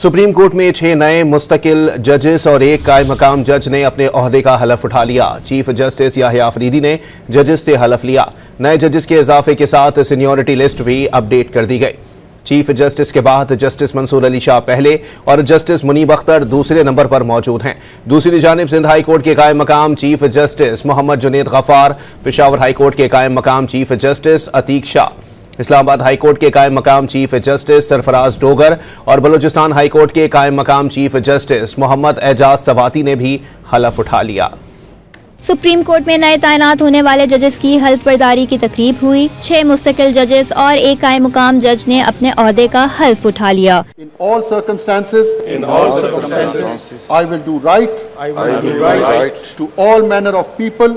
Supreme court में 6 नए मुस्तकिल जजेस और 1 कायम मकाम जज ने अपने ओहदे का हलफ उठा लिया। चीफ जस्टिस याहिया अफरीदी ने जजेस से हलफ लिया। नए जजेस के इजाफे के साथ सीनियरिटी लिस्ट भी अपडेट कर दी गई। चीफ जस्टिस के बाद जस्टिस मंसूर अली शाह पहले और जस्टिस मुनीब अख्तर दूसरे नंबर पर मौजूद हैं। दूसरी जानिब सिंध हाई कोर्ट के कायम मकाम chief justice Mohammad Junaid Ghaffar, Peshawar high court के कायम मकाम chief justice Atiq Shah, Islamabad high court के कायम मकाम चीफ जस्टिस सरफराज डोगर और बलूचिस्तान हाई कोर्ट के कायम मकाम चीफ जस्टिस मोहम्मद एजाज सवाती ने भी हलफ उठा लिया। सुप्रीम कोर्ट में नए तैनात होने वाले जजेस की हल्फ बर्दारी की तकरीब हुई। 6 मुस्तकिल जजेस और 1 कायम मुकाम जज ने अपने ओहदे का हल्फ उठा लिया। In all circumstances, I will do right to all manner of people.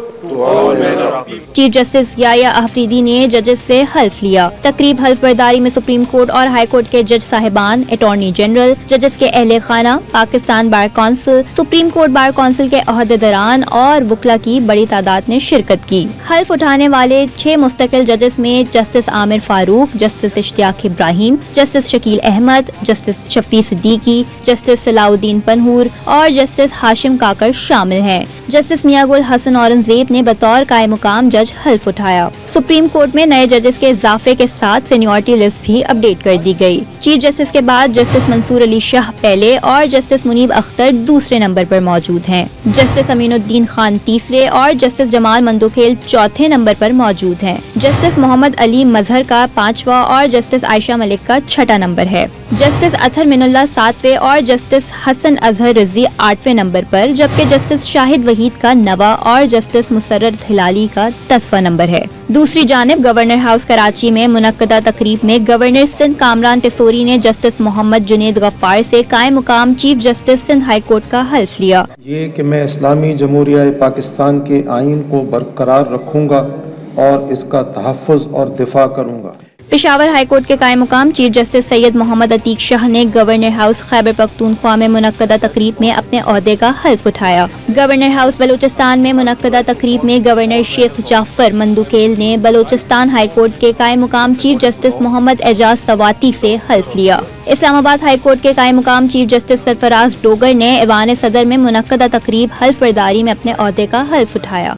Chief justice Yahya Afridi ने जजेस से हल्फ लिया। तकरीब हल्फ बर्दारी में सुप्रीम कोर्ट और हाई कोर्ट के जज साहिबान, अटॉर्नी जनरल, जजेस के अहले खाना, Pakistan bar council, supreme court bar council के ओहदेदारान और वकला की बड़ी तादाद ने शिरकत की। हल्फ उठाने वाले 6 मुस्तकिल जजेस में justice Amir Farooq, justice Ishtiaq Ibrahim, justice Shakeel Ahmed, justice Shafi Siddiqui, justice Salahuddin Panhwar और जस्टिस हाशिम काकर शामिल हैं। जस्टिस मियागुल हसन औरंगजेब ने बतौर कायम मुकाम जज हल्फ उठाया। सुप्रीम कोर्ट में नए जजेस के इजाफे के साथ सीनियरिटी लिस्ट भी अपडेट कर दी गई। चीफ जस्टिस के बाद जस्टिस मंसूर अली शाह पहले और जस्टिस मुनीब अख्तर दूसरे नंबर पर मौजूद हैं। जस्टिस अमीनुद्दीन खान तीसरे और जस्टिस जमाल मंदोखेल चौथे नंबर पर मौजूद हैं। जस्टिस मोहम्मद अली मजहर का 5वां और जस्टिस आयशा मलिक का 6ठा नंबर है। जस्टिस अतहर मिनुल्लाह 7वें और जस्टिस हसन अजहर रिजवी 8वें नंबर पर, जबकि जस्टिस शाहिद वहीद का 9वां और जस्टिस मुसर्रत हिलाली का 10वां नंबर है। दूसरी जानिब गवर्नर हाउस कराची में मुनक्कदा तकरीब में गवर्नर सिंध कामरान टिसोरी ने जस्टिस मोहम्मद जुनैद गफ्फार से कायम मुकाम chief justice Sindh high court का हल्फ लिया। ये कि मैं इस्लामी जमहूरिया पाकिस्तान के आइन को बरकरार रखूंगा और इसका तहफ़्फ़ुज़ और दिफा करूंगा। पेशावर हाई कोर्ट के कायम मुकाम चीफ जस्टिस सैयद मोहम्मद अतीक शाह ने गवर्नर हाउस खैबर पख्तूनख्वा में मुनक्कदा तकरीब में अपने ओहदे का हल्फ उठाया। गवर्नर हाउस बलूचिस्तान में मुनक्कदा तकरीब में गवर्नर शेख जाफर मंदोखेल ने बलूचिस्तान हाई कोर्ट के कायम मुकाम चीफ जस्टिस मोहम्मद एजाज सवाती से हल्फ लिया। इस्लामाबाद हाई कोर्ट के कायम मुकाम चीफ जस्टिस सरफराज डोगर ने ऐवान सदर में मुनक्कदा तकरीब हल्फ बर्दारी में अपने ओहदे का हल्फ उठाया।